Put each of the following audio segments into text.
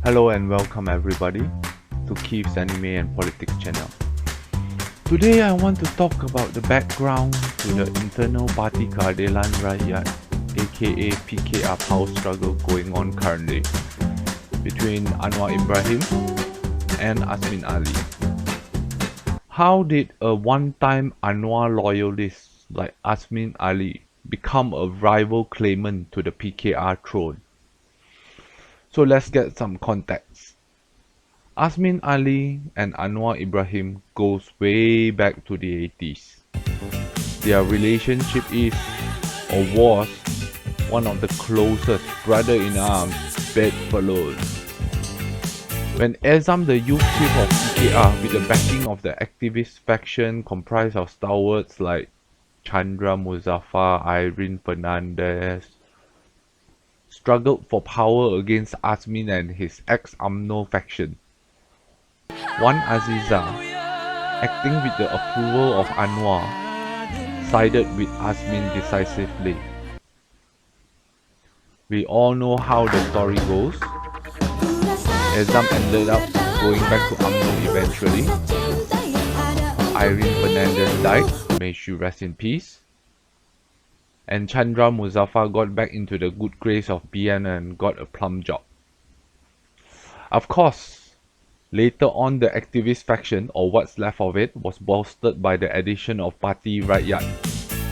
Hello and welcome everybody to Keith's Anime and Politics channel. Today I want to talk about the background to the internal Parti Keadilan Rakyat aka PKR power struggle going on currently between Anwar Ibrahim and Azmin Ali. How did a one-time Anwar loyalist like Azmin Ali become a rival claimant to the PKR throne? So let's get some context. Azmin Ali and Anwar Ibrahim goes way back to the 80s. Their relationship is, or was, one of the closest brother-in-arms bedfellows. When Azam, the youth chief of PKR, with the backing of the activist faction comprised of stalwarts like Chandra Muzaffar, Irene Fernandez, struggled for power against Azmin and his ex-UMNO faction, Wan Aziza, acting with the approval of Anwar, sided with Azmin decisively. We all know how the story goes. Azam ended up going back to UMNO eventually. Irene Fernandez died, may she rest in peace. And Chandra Muzaffar got back into the good grace of BN and got a plum job. Of course, later on the activist faction, or what's left of it, was bolstered by the addition of Parti Rakyat,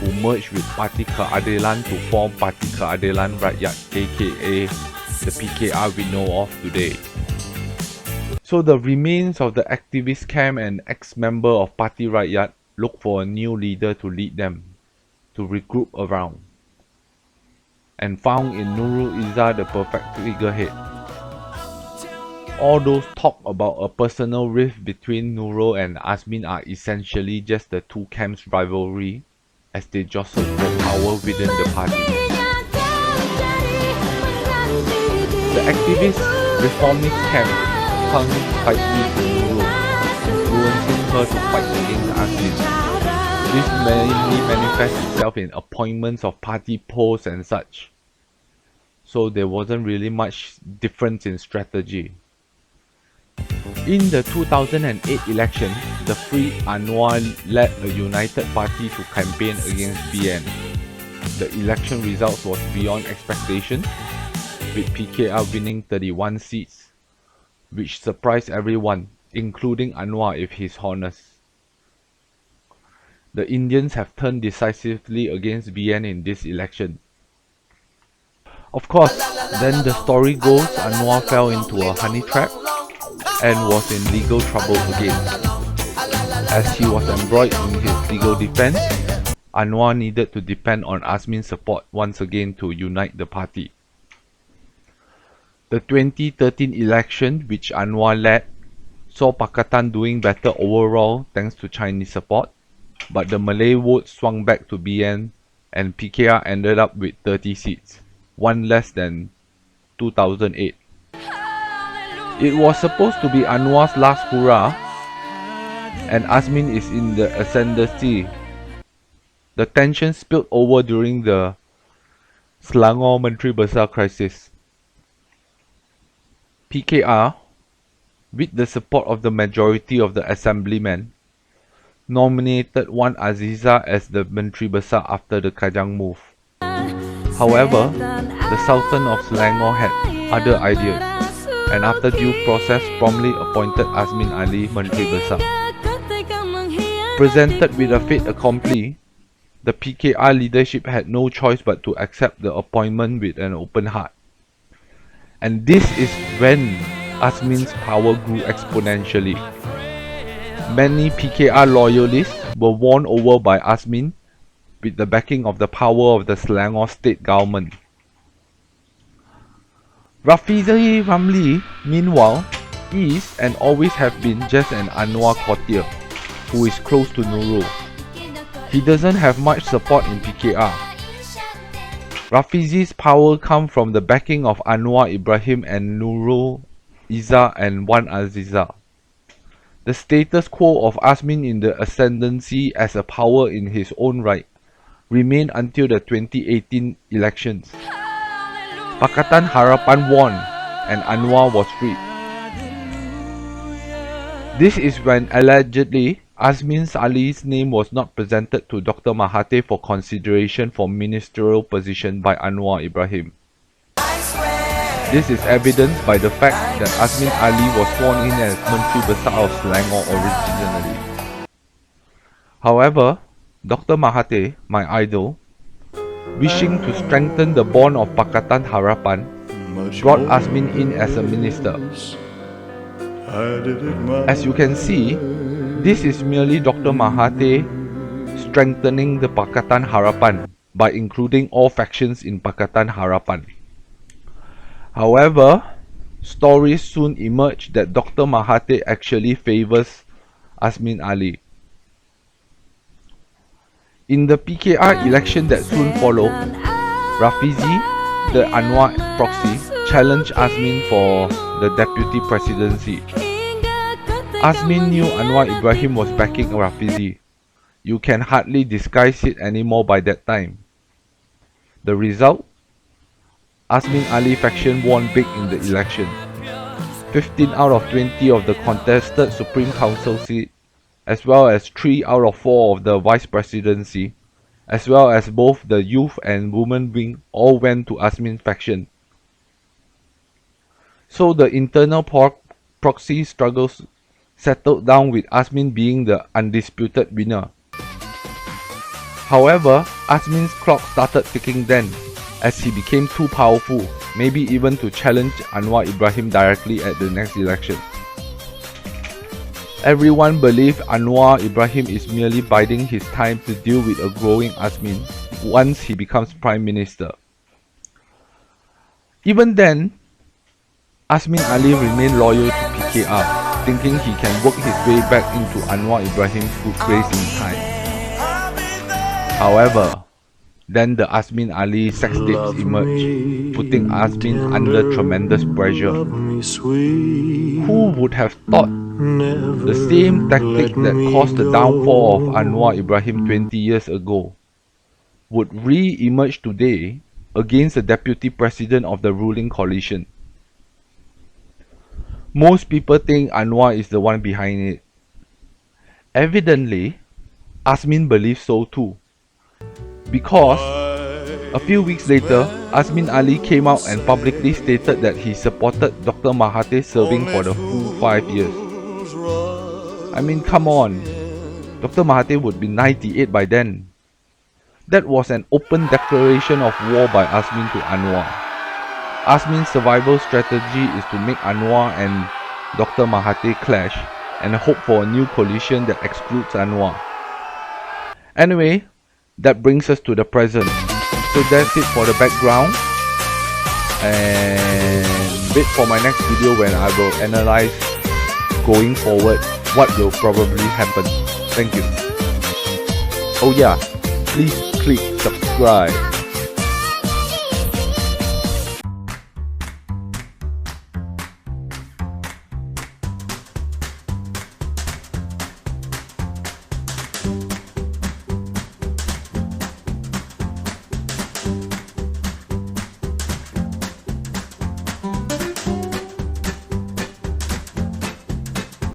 who merged with Parti Keadilan to form Parti Keadilan Rakyat aka the PKR we know of today. So the remains of the activist camp and ex-member of Parti Rakyat look for a new leader to lead them, to regroup around, and found in Nurul Izzah the perfect figurehead. All those talk about a personal rift between Nurul and Azmin are essentially just the two camps' rivalry as they jostle for power within the party. The activist reformist camp clung tightly to Nurul, influencing her to fight against Azmin. This mainly manifests itself in appointments of party posts and such. So there wasn't really much difference in strategy. In the 2008 election, the Free Anwar led a united party to campaign against BN. The election results was beyond expectation, with PKR winning 31 seats, which surprised everyone, including Anwar if he's honest. The Indians have turned decisively against BN in this election. Of course, then the story goes Anwar fell into a honey trap and was in legal trouble again. As he was embroiled in his legal defense, Anwar needed to depend on Azmin's support once again to unite the party. The 2013 election, which Anwar led, saw Pakatan doing better overall thanks to Chinese support, but the Malay vote swung back to BN and PKR ended up with 30 seats, one less than 2008. It was supposed to be Anwar's last hurrah, and Azmin is in the ascendancy. The tension spilled over during the Selangor Menteri Besar crisis. PKR, with the support of the majority of the assemblymen, nominated Wan Aziza as the Menteri Besar after the Kajang move. However, the Sultan of Selangor had other ideas, and after due process promptly appointed Azmin Ali Menteri Besar. Presented with a fait accompli, the PKR leadership had no choice but to accept the appointment with an open heart. And this is when Azmin's power grew exponentially. Many PKR loyalists were won over by Azmin with the backing of the power of the Selangor state government. Rafizi Ramli, meanwhile, is and always have been just an Anwar courtier who is close to Nurul. He doesn't have much support in PKR. Rafizi's power comes from the backing of Anwar Ibrahim and Nurul Izzah and Wan Aziza. The status quo of Azmin in the ascendancy as a power in his own right remained until the 2018 elections. Pakatan Harapan won, and Anwar was freed. This is when allegedly Azmin Ali's name was not presented to Dr. Mahathir for consideration for ministerial position by Anwar Ibrahim. This is evidenced by the fact that Azmin Ali was sworn in as Menteri Besar of Selangor originally. However, Dr. Mahathir, my idol, wishing to strengthen the bond of Pakatan Harapan, brought Azmin in as a minister. As you can see, this is merely Dr. Mahathir strengthening the Pakatan Harapan by including all factions in Pakatan Harapan. However, stories soon emerged that Dr. Mahathir actually favors Azmin Ali. In the PKR election that soon followed, Rafizi, the Anwar proxy, challenged Azmin for the deputy presidency. Azmin knew Anwar Ibrahim was backing Rafizi. You can hardly disguise it anymore by that time. The result? Azmin Ali faction won big in the election. 15 out of 20 of the contested Supreme Council seat, as well as 3 out of 4 of the vice presidency, as well as both the youth and women wing, all went to Azmin faction. So the internal proxy struggles settled down with Azmin being the undisputed winner. However, Azmin's clock started ticking then, as he became too powerful, maybe even to challenge Anwar Ibrahim directly at the next election. Everyone believed Anwar Ibrahim is merely biding his time to deal with a growing Azmin once he becomes Prime Minister. Even then, Azmin Ali remained loyal to PKR, thinking he can work his way back into Anwar Ibrahim's good grace in time. However, then the Azmin Ali sex tapes emerged, putting Azmin under tremendous pressure. Who would have thought the same tactic that caused the downfall of Anwar Ibrahim 20 years ago would re-emerge today against the deputy president of the ruling coalition? Most people think Anwar is the one behind it. Evidently, Azmin believes so too. Because a few weeks later, Azmin Ali came out and publicly stated that he supported Dr. Mahathir serving for the full 5 years. I mean, come on, Dr. Mahathir would be 98 by then. That was an open declaration of war by Azmin to Anwar. Azmin's survival strategy is to make Anwar and Dr. Mahathir clash and hope for a new coalition that excludes Anwar. Anyway, that brings us to the present. So that's it for the background, and wait for my next video when I will analyze going forward what will probably happen. Thank you. Oh yeah, please click subscribe.